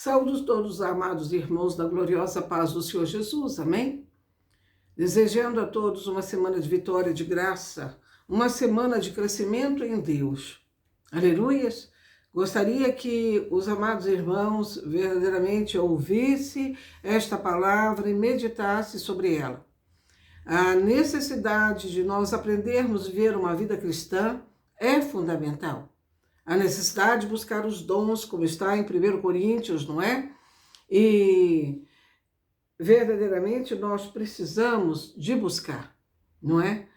Saúdo todos os amados irmãos da gloriosa paz do Senhor Jesus, amém? Desejando a todos uma semana de vitória e de graça, uma semana de crescimento em Deus. Aleluias! Gostaria que os amados irmãos verdadeiramente ouvissem esta palavra e meditassem sobre ela. A necessidade de nós aprendermos a viver uma vida cristã é fundamental. A necessidade de buscar os dons, como está em 1 Coríntios, não é? E verdadeiramente nós precisamos de buscar, não é?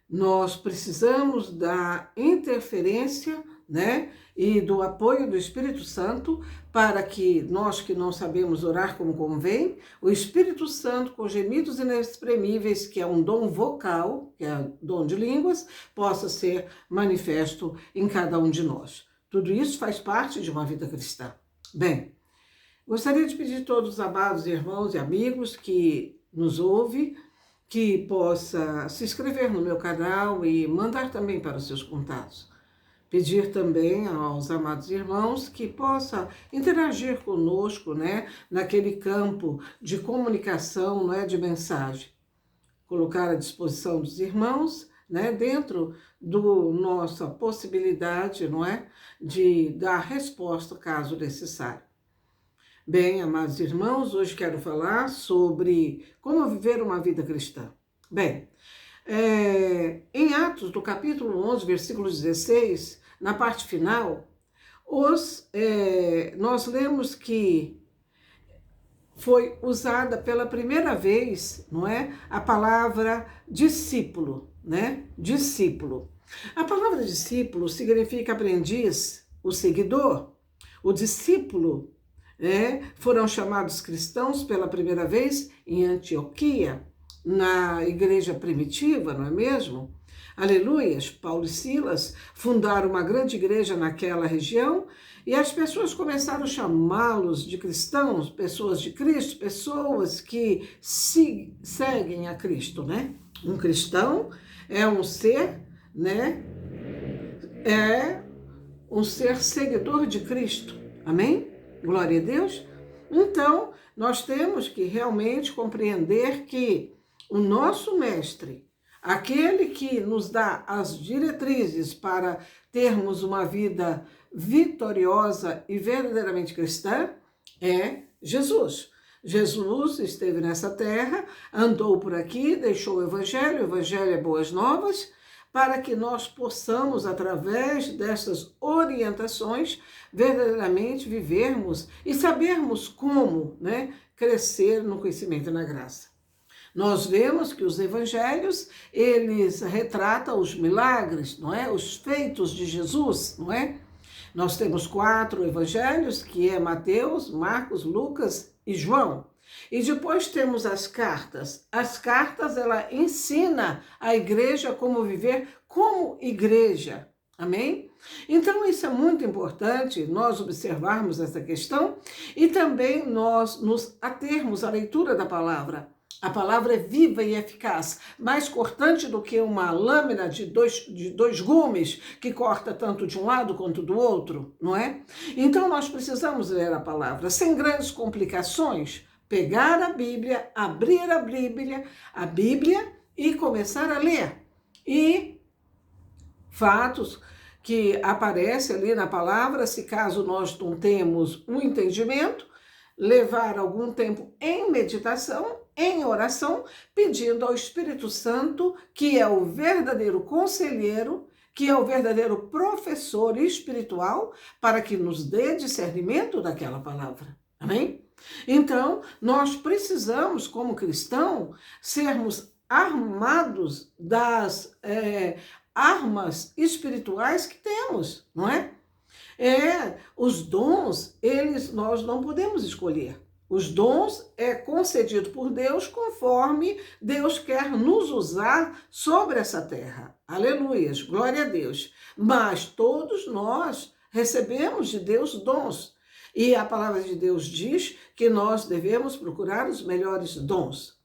Nós precisamos da interferência, né? E do apoio do Espírito Santo para que nós que não sabemos orar como convém, o Espírito Santo, com gemidos inexprimíveis, que é um dom vocal, que é dom de línguas, possa ser manifesto em cada um de nós. Tudo isso faz parte de uma vida cristã. Bem, gostaria de pedir a todos os amados irmãos e amigos que nos ouvem, que possa se inscrever no meu canal e mandar também para os seus contatos. Pedir também aos amados irmãos que possa interagir conosco, né, naquele campo de comunicação, né, de mensagem. Colocar à disposição dos irmãos, né, dentro do nossa possibilidade, não é, de dar resposta caso necessário. Bem, amados irmãos, hoje quero falar sobre como viver uma vida cristã. Bem, em Atos, do capítulo 11, versículo 16, na parte final, nós lemos que foi usada pela primeira vez, não é, a palavra discípulo, né? Discípulo. A palavra discípulo significa aprendiz, o seguidor. O discípulo, foram chamados cristãos pela primeira vez em Antioquia, na igreja primitiva, não é mesmo? Aleluias! Paulo e Silas fundaram uma grande igreja naquela região e as pessoas começaram a chamá-los de cristãos, pessoas de Cristo, pessoas que seguem a Cristo, né? Um cristão é um ser, né? É um ser seguidor de Cristo. Amém? Glória a Deus. Então, nós temos que realmente compreender que o nosso mestre, aquele que nos dá as diretrizes para termos uma vida vitoriosa e verdadeiramente cristã, é Jesus. Jesus esteve nessa terra, andou por aqui, deixou o Evangelho é boas novas, para que nós possamos, através dessas orientações, verdadeiramente vivermos e sabermos como, né, crescer no conhecimento e na graça. Nós vemos que os evangelhos, eles retratam os milagres, não é? Os feitos de Jesus, não é? Nós temos 4 evangelhos, que é Mateus, Marcos, Lucas e João. E depois temos as cartas. As cartas, ela ensina a igreja como viver como igreja. Amém? Então, isso é muito importante, nós observarmos essa questão e também nós nos atermos à leitura da palavra. A palavra é viva e eficaz, mais cortante do que uma lâmina de dois gumes que corta tanto de um lado quanto do outro, não é? Então, nós precisamos ler a palavra sem grandes complicações, pegar a Bíblia, abrir a Bíblia e começar a ler. E fatos que aparecem ali na palavra, se caso nós não temos um entendimento, levar algum tempo em meditação, em oração, pedindo ao Espírito Santo, que é o verdadeiro conselheiro, que é o verdadeiro professor espiritual, para que nos dê discernimento daquela palavra. Amém? Então, nós precisamos, como cristão, sermos armados das armas espirituais que temos, não é? Os dons, nós não podemos escolher. Os dons é concedido por Deus conforme Deus quer nos usar sobre essa terra. Aleluias, glória a Deus. Mas todos nós recebemos de Deus dons. E a palavra de Deus diz que nós devemos procurar os melhores dons.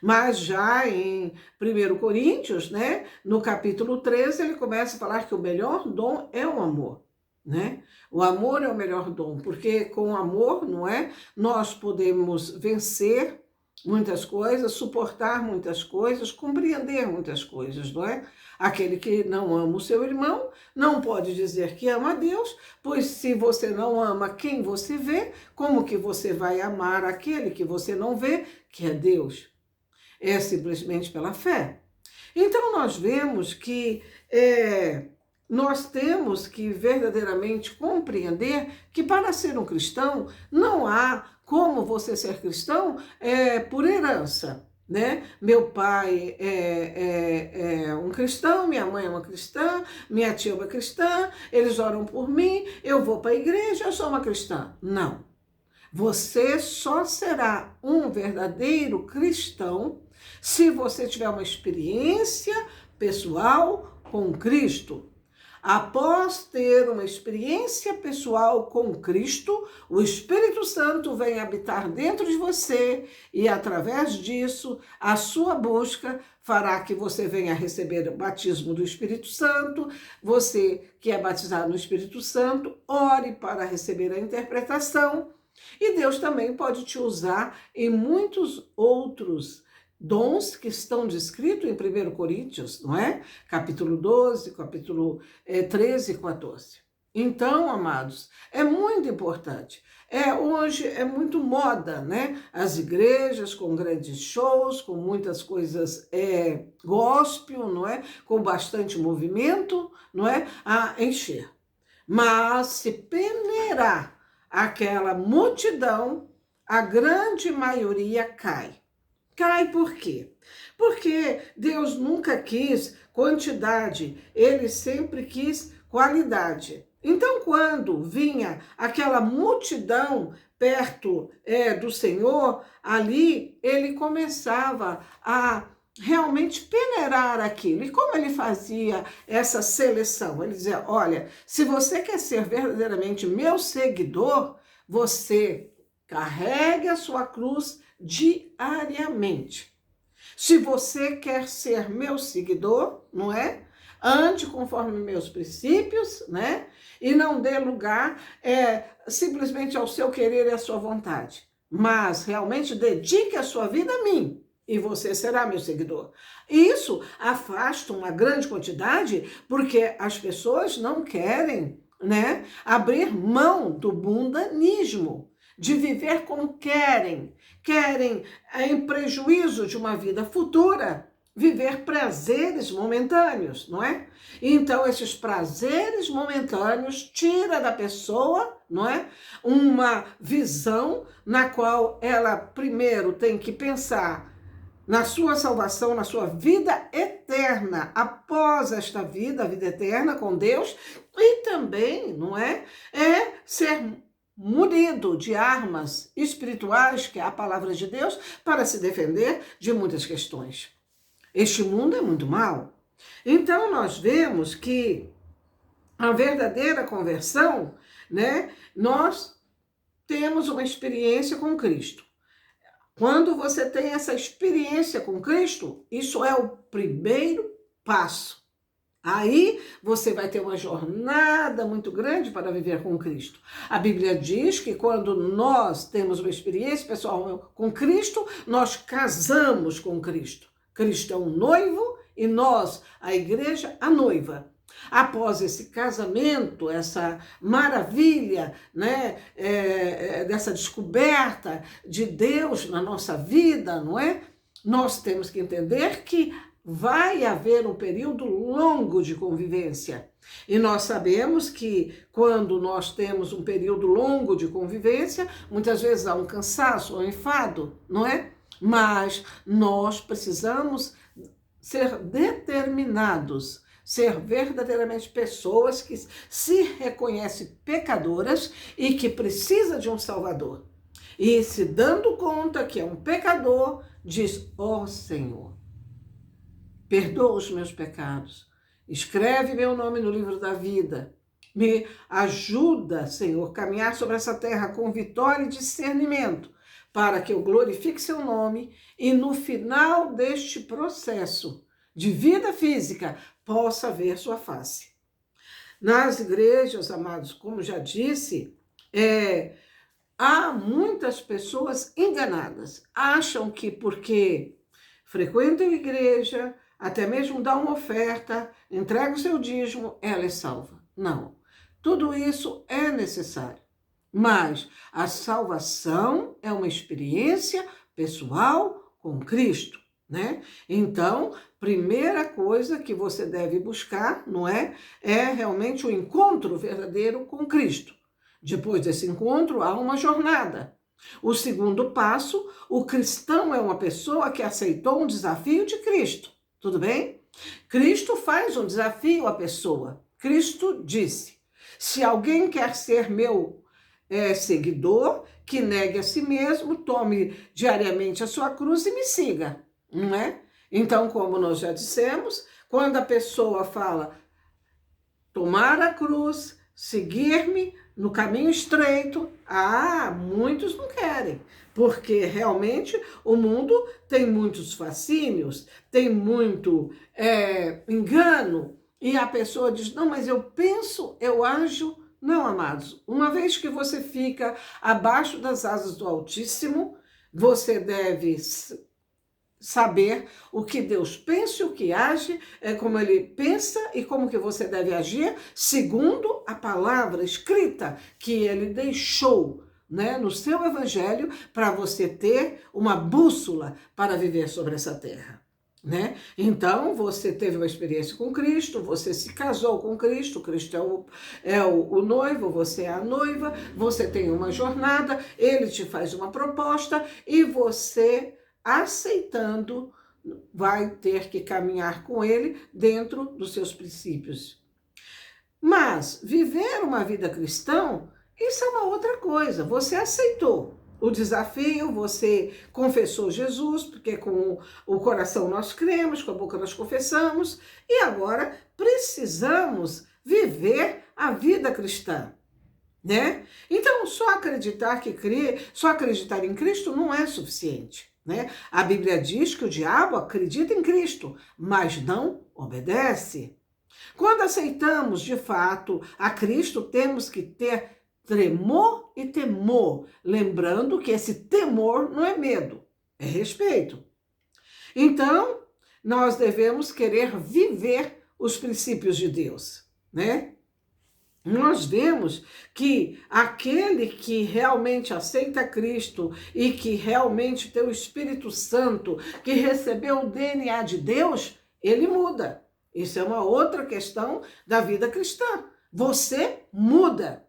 Mas já em 1 Coríntios, né, no capítulo 13, ele começa a falar que o melhor dom é o amor. né? O amor é o melhor dom, porque com o amor, não é? Nós podemos vencer muitas coisas, suportar muitas coisas, compreender muitas coisas, não é? Aquele que não ama o seu irmão não pode dizer que ama a Deus, pois se você não ama quem você vê, como que você vai amar aquele que você não vê, que é Deus? É simplesmente pela fé. Então nós vemos que nós temos que verdadeiramente compreender que para ser um cristão não há como você ser cristão por herança, né? Meu pai é um cristão, minha mãe é uma cristã, minha tia é uma cristã, eles oram por mim, eu vou para a igreja, eu sou uma cristã. Não. Você só será um verdadeiro cristão se você tiver uma experiência pessoal com Cristo. Após ter uma experiência pessoal com Cristo, o Espírito Santo vem habitar dentro de você e, através disso, a sua busca fará que você venha receber o batismo do Espírito Santo. Você que é batizado no Espírito Santo, ore para receber a interpretação. E Deus também pode te usar em muitos outros dons que estão descritos em 1 Coríntios, não é? Capítulo 12, capítulo 13 e 14. Então, amados, é muito importante. Hoje é muito moda, né? As igrejas com grandes shows, com muitas coisas gospel, não é? Com bastante movimento, não é? A encher. Mas se peneirar aquela multidão, a grande maioria cai. Cai por quê? Porque Deus nunca quis quantidade, Ele sempre quis qualidade. Então, quando vinha aquela multidão perto do Senhor, ali Ele começava a realmente peneirar aquilo. E como Ele fazia essa seleção? Ele dizia, olha, se você quer ser verdadeiramente meu seguidor, você carregue a sua cruz diariamente. Se você quer ser meu seguidor, não é? Ande conforme meus princípios, né? E não dê lugar simplesmente ao seu querer e à sua vontade. Mas realmente dedique a sua vida a mim e você será meu seguidor. Isso afasta uma grande quantidade porque as pessoas não querem, né, abrir mão do mundanismo, de viver como querem em prejuízo de uma vida futura, viver prazeres momentâneos, não é? Então, esses prazeres momentâneos tira da pessoa, não é? Uma visão na qual ela primeiro tem que pensar na sua salvação, na sua vida eterna, após esta vida, a vida eterna com Deus, e também, não é? Ser munido de armas espirituais, que é a palavra de Deus, para se defender de muitas questões. Este mundo é muito mau. Então, nós vemos que a verdadeira conversão, né, nós temos uma experiência com Cristo. Quando você tem essa experiência com Cristo, isso é o primeiro passo. Aí você vai ter uma jornada muito grande para viver com Cristo. A Bíblia diz que quando nós temos uma experiência pessoal com Cristo, nós casamos com Cristo. Cristo é um noivo e nós, a igreja, a noiva. Após esse casamento, essa maravilha, né, dessa descoberta de Deus na nossa vida, não é? Nós temos que entender que vai haver um período longo de convivência. E nós sabemos que quando nós temos um período longo de convivência, muitas vezes há um cansaço, um enfado, não é? Mas nós precisamos ser determinados, ser verdadeiramente pessoas que se reconhecem pecadoras e que precisam de um Salvador. E se dando conta que é um pecador, diz, ó Senhor, perdoa os meus pecados, escreve meu nome no livro da vida, me ajuda, Senhor, a caminhar sobre essa terra com vitória e discernimento, para que eu glorifique seu nome e no final deste processo de vida física possa ver sua face. Nas igrejas, amados, como já disse, há muitas pessoas enganadas. Acham que porque frequentam a igreja, até mesmo dão uma oferta, entrega o seu dízimo, ela é salva. Não. Tudo isso é necessário. Mas a salvação é uma experiência pessoal com Cristo, né? Então, primeira coisa que você deve buscar, não é? É realmente o encontro verdadeiro com Cristo. Depois desse encontro, há uma jornada. O segundo passo, o cristão é uma pessoa que aceitou um desafio de Cristo. Tudo bem? Cristo faz um desafio à pessoa. Cristo disse: se alguém quer ser meu seguidor, que negue a si mesmo, tome diariamente a sua cruz e me siga, não é? Então, como nós já dissemos, quando a pessoa fala tomar a cruz, seguir-me no caminho estreito, muitos não querem, porque realmente o mundo tem muitos fascínios, tem muito engano, e a pessoa diz, não, mas eu penso, eu ajo. Não, amados, uma vez que você fica abaixo das asas do Altíssimo, você deve saber o que Deus pensa e o que age, como Ele pensa e como que você deve agir, segundo a palavra escrita que Ele deixou, né, no seu Evangelho, para você ter uma bússola para viver sobre essa terra. Né? Então, você teve uma experiência com Cristo, você se casou com Cristo, Cristo é o noivo, você é a noiva, você tem uma jornada, Ele te faz uma proposta e você, aceitando, vai ter que caminhar com Ele dentro dos seus princípios. Mas viver uma vida cristã, isso é uma outra coisa, você aceitou o desafio, você confessou Jesus, porque com o coração nós cremos, com a boca nós confessamos, e agora precisamos viver a vida cristã, né? Então, só acreditar em Cristo não é suficiente, né? A Bíblia diz que o diabo acredita em Cristo, mas não obedece. Quando aceitamos, de fato, a Cristo, temos que ter tremor e temor, lembrando que esse temor não é medo, é respeito. Então, nós devemos querer viver os princípios de Deus, né? Nós vemos que aquele que realmente aceita Cristo e que realmente tem o Espírito Santo, que recebeu o DNA de Deus, ele muda. Isso é uma outra questão da vida cristã. Você muda.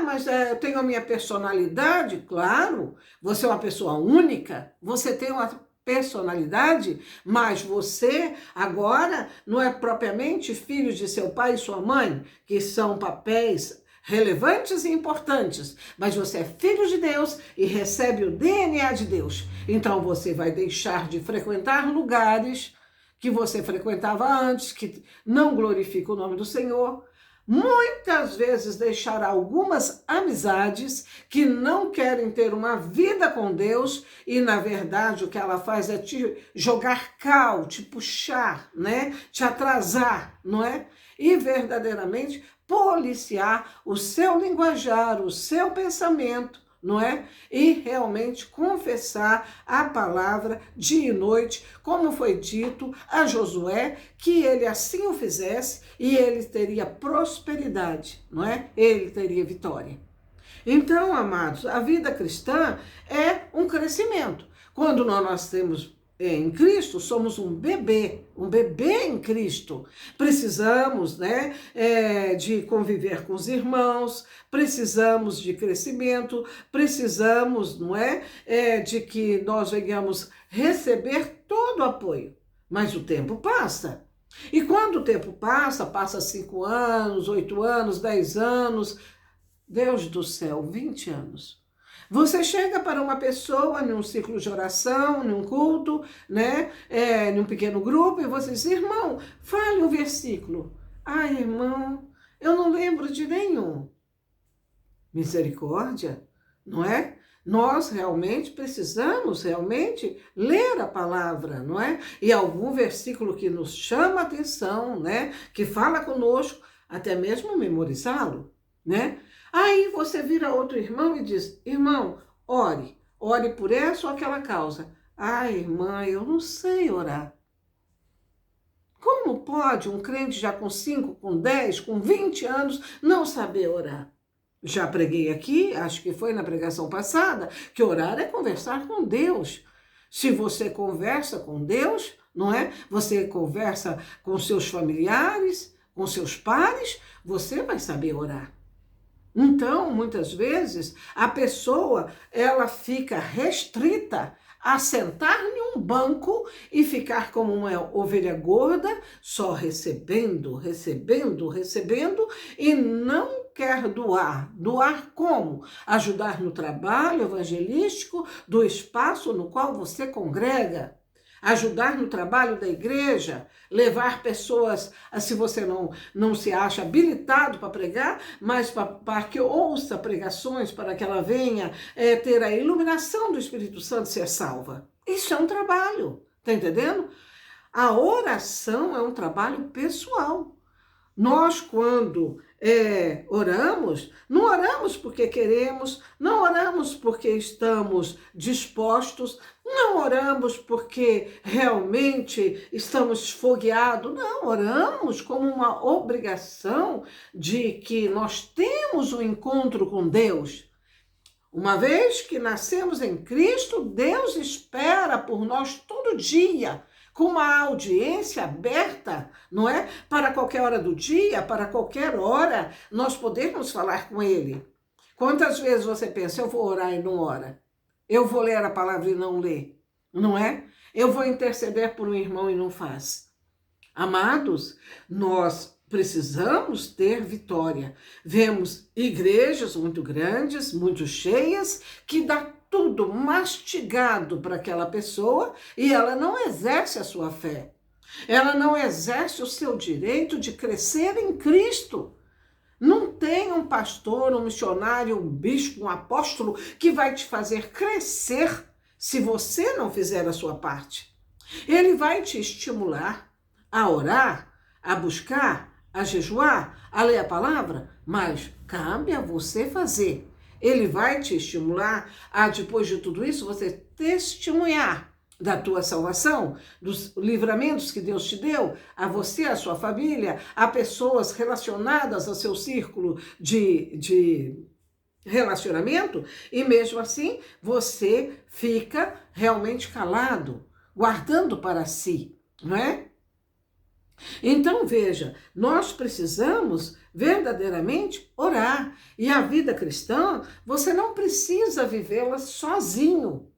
Mas eu tenho a minha personalidade? Claro, você é uma pessoa única, você tem uma personalidade, mas você agora não é propriamente filho de seu pai e sua mãe, que são papéis relevantes e importantes, mas você é filho de Deus e recebe o DNA de Deus. Então você vai deixar de frequentar lugares que você frequentava antes, que não glorificam o nome do Senhor. Muitas vezes deixará algumas amizades que não querem ter uma vida com Deus e, na verdade, o que ela faz é te jogar cal, te puxar, né? Te atrasar, não é? E verdadeiramente policiar o seu linguajar, o seu pensamento, não é? E realmente confessar a palavra dia e noite, como foi dito a Josué, que ele assim o fizesse e ele teria prosperidade, não é? Ele teria vitória. Então, amados, a vida cristã é um crescimento. Quando nós temos em Cristo, somos um bebê em Cristo. Precisamos, né, de conviver com os irmãos, precisamos de crescimento, precisamos, não é, de que nós venhamos receber todo o apoio. Mas o tempo passa. E quando o tempo passa 5 anos, 8 anos, 10 anos, Deus do céu, 20 anos. Você chega para uma pessoa num ciclo de oração, num culto, né, num pequeno grupo, e você diz, irmão, fale um versículo. Irmão, eu não lembro de nenhum. Misericórdia, não é? Nós realmente precisamos ler a palavra, não é? E algum versículo que nos chama a atenção, né, que fala conosco, até mesmo memorizá-lo, né? Aí você vira outro irmão e diz, irmão, ore por essa ou aquela causa. Ah, irmã, eu não sei orar. Como pode um crente já com 5, com 10, com 20 anos não saber orar? Já preguei aqui, acho que foi na pregação passada, que orar é conversar com Deus. Se você conversa com Deus, não é? Você conversa com seus familiares, com seus pares, você vai saber orar. Então, muitas vezes, a pessoa, ela fica restrita a sentar em um banco e ficar como uma ovelha gorda, só recebendo, recebendo, recebendo, e não quer doar. Doar como? Ajudar no trabalho evangelístico do espaço no qual você congrega. Ajudar no trabalho da igreja, levar pessoas, se você não se acha habilitado para pregar, mas para que ouça pregações, para que ela venha ter a iluminação do Espírito Santo e ser salva. Isso é um trabalho, tá entendendo? A oração é um trabalho pessoal. Nós, quando oramos, não oramos porque queremos, não oramos porque estamos dispostos, não oramos porque realmente estamos esfogueados, não, oramos como uma obrigação de que nós temos um encontro com Deus. Uma vez que nascemos em Cristo, Deus espera por nós todo dia, com uma audiência aberta, não é? Para qualquer hora do dia, para qualquer hora, nós podemos falar com Ele. Quantas vezes você pensa, eu vou orar e não ora? Eu vou ler a palavra e não lê, não é? Eu vou interceder por um irmão e não faz. Amados, nós precisamos ter vitória. Vemos igrejas muito grandes, muito cheias, que dá tudo mastigado para aquela pessoa e ela não exerce a sua fé. Ela não exerce o seu direito de crescer em Cristo. Não tem um pastor, um missionário, um bispo, um apóstolo que vai te fazer crescer se você não fizer a sua parte. Ele vai te estimular a orar, a buscar, a jejuar, a ler a palavra, mas cabe a você fazer. Ele vai te estimular a, depois de tudo isso, você testemunhar da tua salvação, dos livramentos que Deus te deu, a você, a sua família, a pessoas relacionadas ao seu círculo de relacionamento, e mesmo assim você fica realmente calado, guardando para si, não é? Então, veja, nós precisamos verdadeiramente orar. E a vida cristã, você não precisa vivê-la sozinho.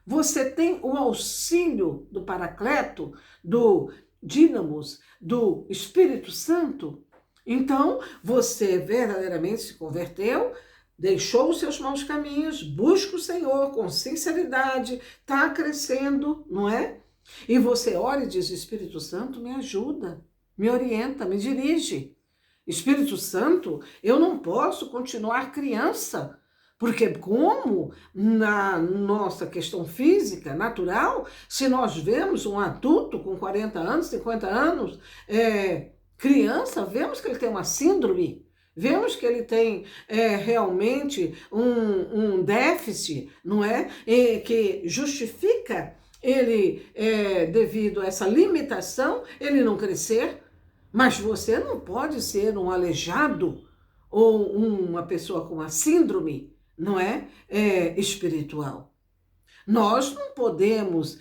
Você tem o auxílio do Paracleto, do Dínamos, do Espírito Santo. Então, você verdadeiramente se converteu, deixou os seus maus caminhos, busca o Senhor com sinceridade, está crescendo, não é? E você ora e diz, Espírito Santo, me ajuda, me orienta, me dirige. Espírito Santo, eu não posso continuar criança, porque como na nossa questão física, natural, se nós vemos um adulto com 40 anos, 50 anos, criança, vemos que ele tem uma síndrome, vemos que ele tem realmente um déficit, não é? Que justifica ele, devido a essa limitação, ele não crescer, mas você não pode ser um aleijado ou uma pessoa com uma síndrome, não é? Espiritual. Nós não podemos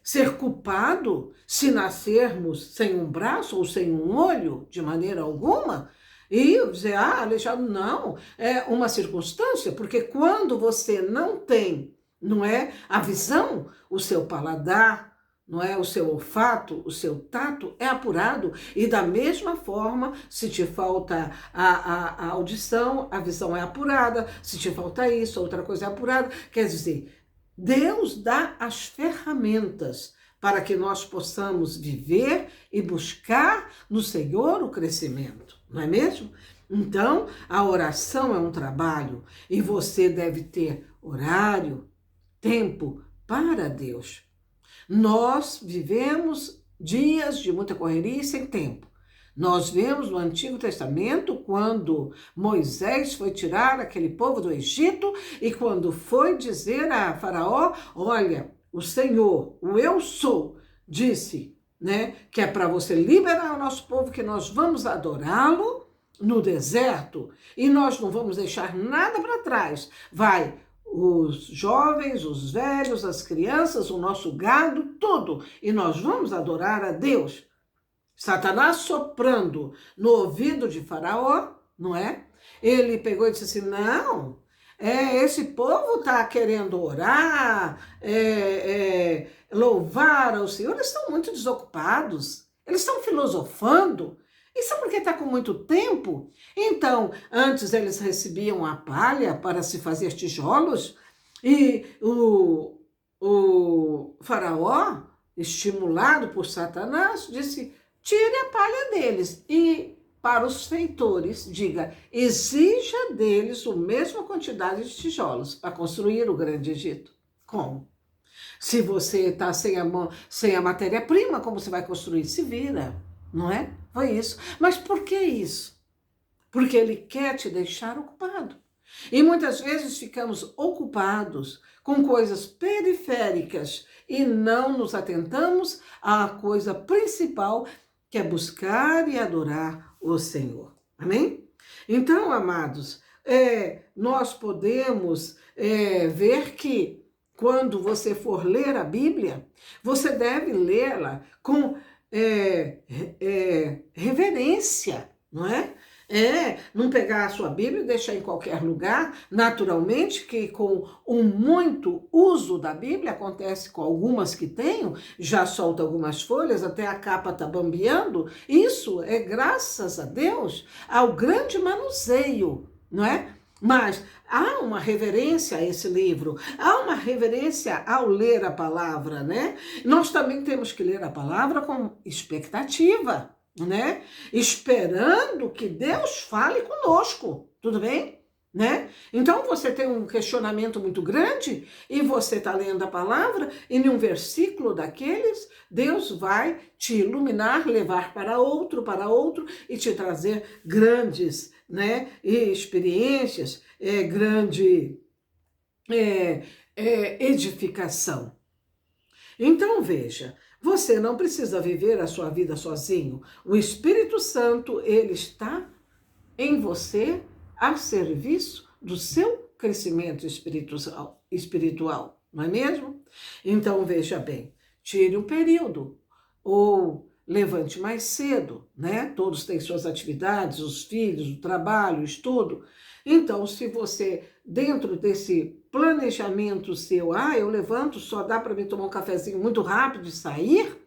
ser culpados se nascermos sem um braço ou sem um olho, de maneira alguma, e dizer, aleijado, não, é uma circunstância, porque quando você não tem, não é, a visão, o seu paladar, não é, o seu olfato, o seu tato é apurado, e da mesma forma, se te falta a audição, a visão é apurada, se te falta isso, outra coisa é apurada, quer dizer, Deus dá as ferramentas para que nós possamos viver e buscar no Senhor o crescimento, não é mesmo? Então, a oração é um trabalho e você deve ter horário, tempo para Deus. Nós vivemos dias de muita correria e sem tempo. Nós vemos no Antigo Testamento quando Moisés foi tirar aquele povo do Egito e quando foi dizer a Faraó, olha, o Senhor, o Eu Sou, disse, né, que é para você liberar o nosso povo, que nós vamos adorá-lo no deserto e nós não vamos deixar nada para trás. Vai os jovens, os velhos, as crianças, o nosso gado, tudo. E nós vamos adorar a Deus. Satanás soprando no ouvido de Faraó, não é? Ele pegou e disse assim, não, esse povo está querendo orar, louvar ao Senhor, eles estão muito desocupados, eles estão filosofando. Isso é porque está com muito tempo. Então, antes eles recebiam a palha para se fazer tijolos e o faraó, estimulado por Satanás, disse, tire a palha deles e para os feitores, diga, exija deles a mesma quantidade de tijolos para construir o grande Egito. Como? Se você está sem a matéria-prima, como você vai construir? Se vira, não é? Foi isso. Mas por que isso? Porque ele quer te deixar ocupado. E muitas vezes ficamos ocupados com coisas periféricas e não nos atentamos à coisa principal, que é buscar e adorar o Senhor. Amém? Então, amados, nós podemos ver que quando você for ler a Bíblia, você deve lê-la com reverência, não é? Não pegar a sua Bíblia e deixar em qualquer lugar. Naturalmente que com o muito uso da Bíblia, acontece com algumas que tenho, já solta algumas folhas, até a capa está bambeando. Isso é graças a Deus ao grande manuseio, não é? Mas há uma reverência a esse livro, há uma reverência ao ler a palavra, né? Nós também temos que ler a palavra com expectativa, né? Esperando que Deus fale conosco, tudo bem? Né? Então você tem um questionamento muito grande e você está lendo a palavra e em um versículo daqueles, Deus vai te iluminar, levar para outro e te trazer grandes, né, experiências, grande edificação. Então veja, você não precisa viver a sua vida sozinho. O Espírito Santo, ele está em você a serviço do seu crescimento espiritual, não é mesmo? Então veja bem, tire um período ou levante mais cedo, né? Todos têm suas atividades, os filhos, o trabalho, o estudo. Então, se você, dentro desse planejamento seu, eu levanto, só dá para mim tomar um cafezinho muito rápido e sair,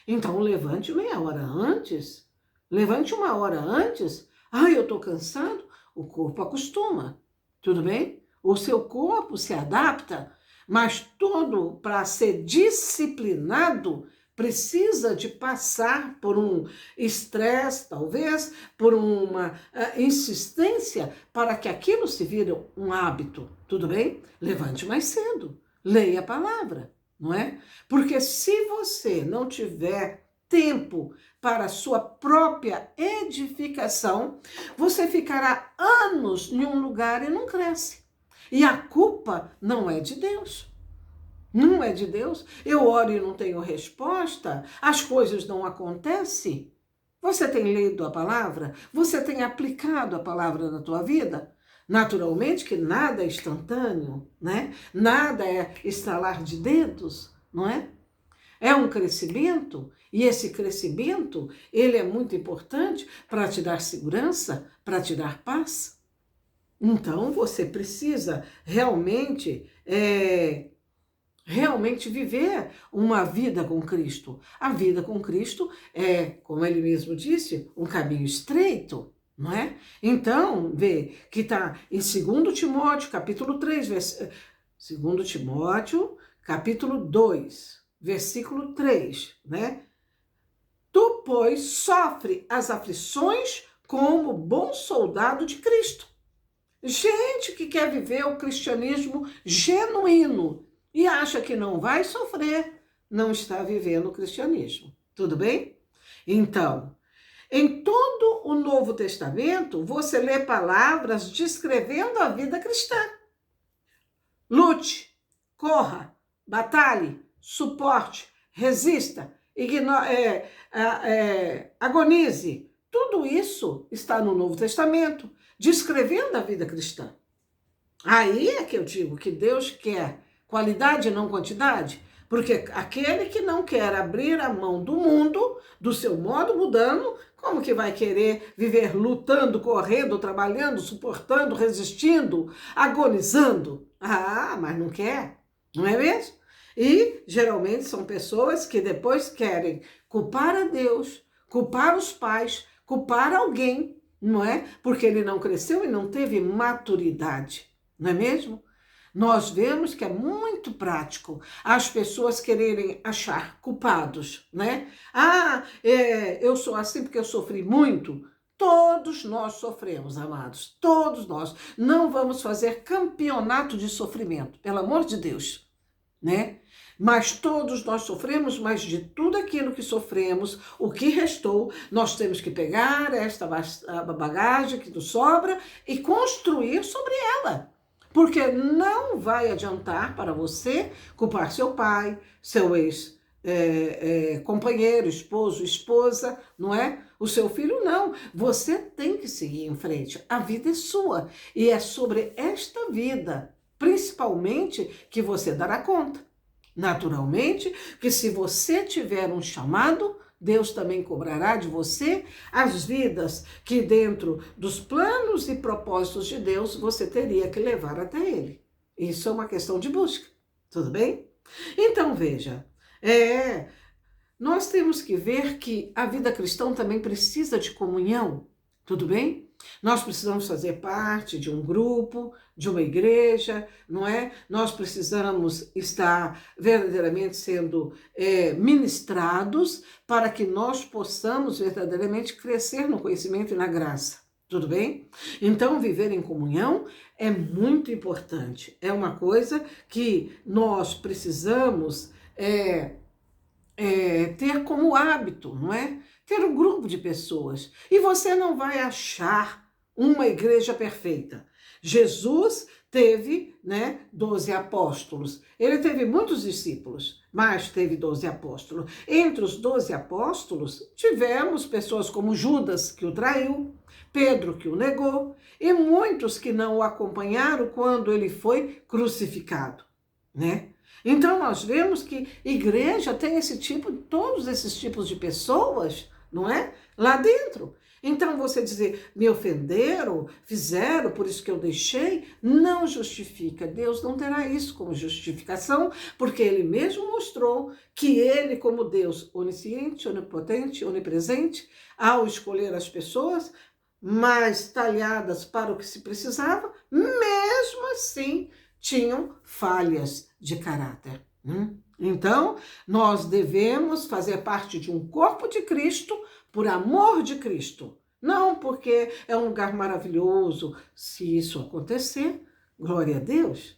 então levante meia hora antes, levante uma hora antes. Eu estou cansado, o corpo acostuma, tudo bem? O seu corpo se adapta, mas tudo para ser disciplinado precisa de passar por um estresse, talvez, por uma insistência para que aquilo se vire um hábito, tudo bem? Levante mais cedo, leia a palavra, não é? Porque se você não tiver tempo para a sua própria edificação, você ficará anos em um lugar e não cresce. E a culpa não é de Deus. Não é de Deus. Eu oro e não tenho resposta, as coisas não acontecem. Você tem lido a palavra? Você tem aplicado a palavra na tua vida? Naturalmente que nada é instantâneo, né? Nada é estalar de dedos, não é? É um crescimento, e esse crescimento, ele é muito importante para te dar segurança, para te dar paz. Então, você precisa realmente viver uma vida com Cristo. A vida com Cristo é, como ele mesmo disse, um caminho estreito, não é? Então, vê que está em 2 Timóteo, capítulo 3, 2 Timóteo, capítulo 2, versículo 3, né? Tu, pois, sofre as aflições como bom soldado de Cristo. Gente que quer viver o cristianismo genuíno e acha que não vai sofrer, não está vivendo o cristianismo. Tudo bem? Então, Em todo o Novo Testamento, você lê palavras descrevendo a vida cristã. Lute, corra, batalhe, suporte, resista, agonize. Tudo isso está no Novo Testamento, descrevendo a vida cristã. Aí é que eu digo que Deus quer qualidade e não quantidade, porque aquele que não quer abrir a mão do mundo, do seu modo mudando, como que vai querer viver lutando, correndo, trabalhando, suportando, resistindo, agonizando? Ah, mas não quer, não é mesmo? E geralmente são pessoas que depois querem culpar a Deus, culpar os pais, culpar alguém, não é? Porque ele não cresceu e não teve maturidade, não é mesmo? Nós vemos que é muito prático as pessoas quererem achar culpados, né? Eu sou assim porque eu sofri muito. Todos nós sofremos, amados, todos nós. Não vamos fazer campeonato de sofrimento, pelo amor de Deus, né? Mas todos nós sofremos, mas de tudo aquilo que sofremos, o que restou, nós temos que pegar esta bagagem que nos sobra e construir sobre ela. Porque não vai adiantar para você culpar seu pai, seu ex-companheiro, esposo, esposa, não é? O seu filho, não. Você tem que seguir em frente. A vida é sua. E é sobre esta vida, principalmente, que você dará conta. Naturalmente, que se você tiver um chamado, Deus também cobrará de você as vidas que dentro dos planos e propósitos de Deus você teria que levar até Ele. Isso é uma questão de busca, tudo bem? Então veja, nós temos que ver que a vida cristã também precisa de comunhão, tudo bem? Nós precisamos fazer parte de um grupo, de uma igreja, não é? Nós precisamos estar verdadeiramente sendo ministrados para que nós possamos verdadeiramente crescer no conhecimento e na graça. Tudo bem? Então, viver em comunhão é muito importante. É uma coisa que nós precisamos ter como hábito, não é? Ter um grupo de pessoas. E você não vai achar uma igreja perfeita. Jesus teve, 12 apóstolos. Ele teve muitos discípulos, mas teve 12 apóstolos. Entre os 12 apóstolos, tivemos pessoas como Judas, que o traiu, Pedro, que o negou, e muitos que não o acompanharam quando ele foi crucificado, né? Então, nós vemos que igreja tem todos esses tipos de pessoas, não é? Lá dentro. Então, você dizer, me ofenderam, fizeram, por isso que eu deixei, não justifica. Deus não terá isso como justificação, porque Ele mesmo mostrou que Ele, como Deus onisciente, onipotente, onipresente, ao escolher as pessoas mais talhadas para o que se precisava, mesmo assim, tinham falhas de caráter. Então, nós devemos fazer parte de um corpo de Cristo por amor de Cristo. Não porque é um lugar maravilhoso. Se isso acontecer, glória a Deus.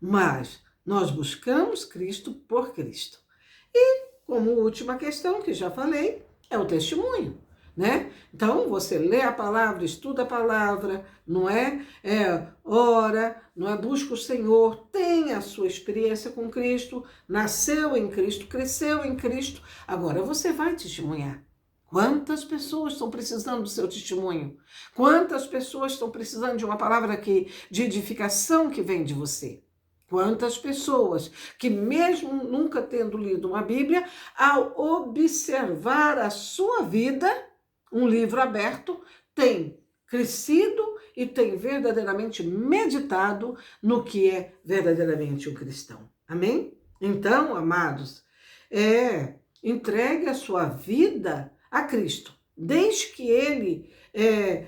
Mas nós buscamos Cristo por Cristo. E, como última questão, que já falei, é o testemunho. Né? Então, você lê a palavra, estuda a palavra, não é? Ora, não é? Busca o Senhor, tem a sua experiência com Cristo, nasceu em Cristo, cresceu em Cristo, agora você vai testemunhar. Quantas pessoas estão precisando do seu testemunho? Quantas pessoas estão precisando de uma palavra de edificação que vem de você? Quantas pessoas que, mesmo nunca tendo lido uma Bíblia, ao observar a sua vida, um livro aberto, tem crescido e tem verdadeiramente meditado no que é verdadeiramente um cristão. Amém? Então, amados, entregue a sua vida a Cristo. Desde que Ele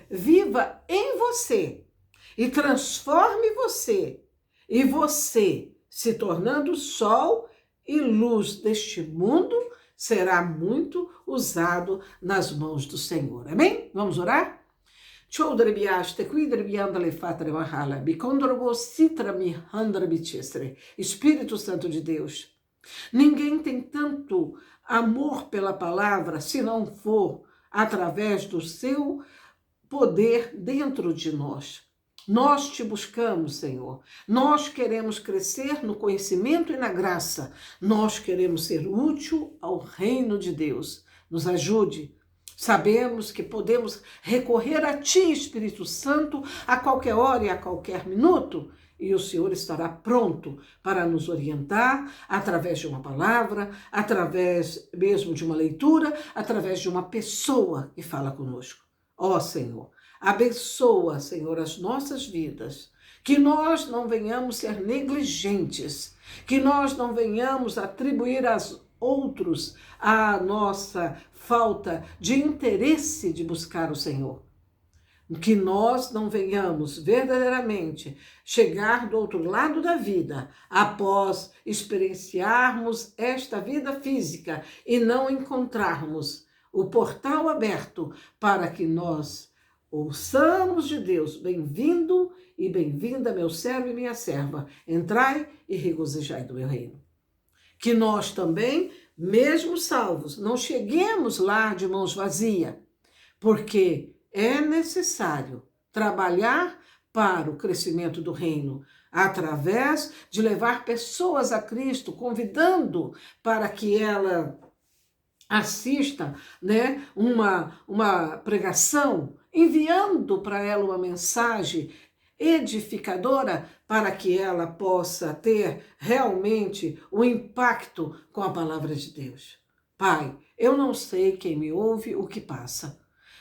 viva em você e transforme você, e você, se tornando sol e luz deste mundo, será muito usado nas mãos do Senhor. Amém? Vamos orar? Espírito Santo de Deus, ninguém tem tanto amor pela palavra se não for através do seu poder dentro de nós. Nós te buscamos, Senhor. Nós queremos crescer no conhecimento e na graça. Nós queremos ser útil ao reino de Deus. Nos ajude. Sabemos que podemos recorrer a Ti, Espírito Santo, a qualquer hora e a qualquer minuto. E o Senhor estará pronto para nos orientar através de uma palavra, através mesmo de uma leitura, através de uma pessoa que fala conosco. Ó Senhor, abençoa, Senhor, as nossas vidas, que nós não venhamos ser negligentes, que nós não venhamos atribuir aos outros a nossa falta de interesse de buscar o Senhor. Que nós não venhamos verdadeiramente chegar do outro lado da vida após experienciarmos esta vida física e não encontrarmos o portal aberto para que nós ouçamos de Deus: bem-vindo e bem-vinda, meu servo e minha serva, entrai e regozijai do meu reino. Que nós também, mesmo salvos, não cheguemos lá de mãos vazias, porque é necessário trabalhar para o crescimento do reino, através de levar pessoas a Cristo, convidando para que ela assista, né, uma pregação, enviando para ela uma mensagem edificadora para que ela possa ter realmente o impacto com a palavra de Deus. Pai, eu não sei quem me ouve o que passa,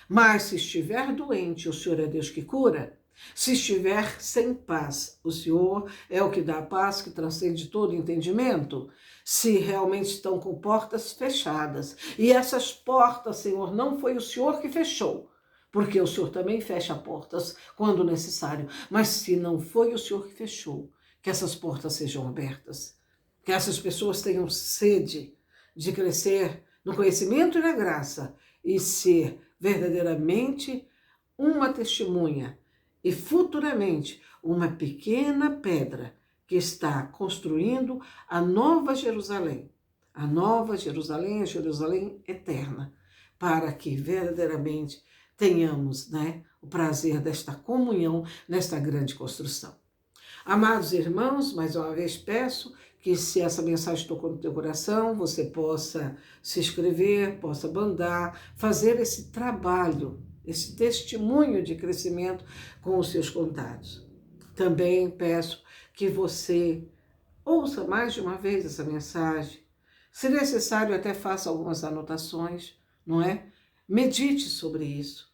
mas se estiver doente, o Senhor é Deus que cura. Se estiver sem paz, o Senhor é o que dá a paz que transcende todo entendimento. Se realmente estão com portas fechadas, e essas portas, Senhor, não foi o Senhor que fechou, porque o Senhor também fecha portas quando necessário, mas se não foi o Senhor que fechou, que essas portas sejam abertas, que essas pessoas tenham sede de crescer no conhecimento e na graça e ser verdadeiramente uma testemunha e futuramente uma pequena pedra que está construindo a Nova Jerusalém. A Nova Jerusalém, a Jerusalém eterna, para que verdadeiramente tenhamos, né, o prazer desta comunhão nesta grande construção. Amados irmãos, mais uma vez peço que, se essa mensagem tocou no teu coração, você possa se inscrever, possa mandar, fazer esse trabalho, esse testemunho de crescimento com os seus contatos. Também peço que você ouça mais de uma vez essa mensagem. Se necessário, até faça algumas anotações, não é? Medite sobre isso,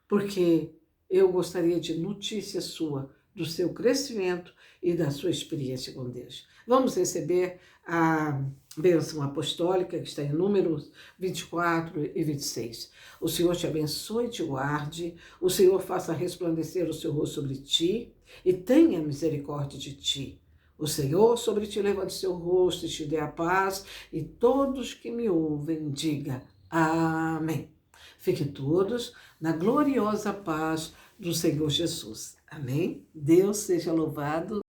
porque eu gostaria de notícia sua, do seu crescimento e da sua experiência com Deus. Vamos receber a bênção apostólica que está em Números 24 e 26. O Senhor te abençoe e te guarde, o Senhor faça resplandecer o seu rosto sobre ti e tenha misericórdia de ti. O Senhor sobre ti levante seu rosto e te dê a paz, e todos que me ouvem diga amém. Fiquem todos na gloriosa paz do Senhor Jesus. Amém? Deus seja louvado.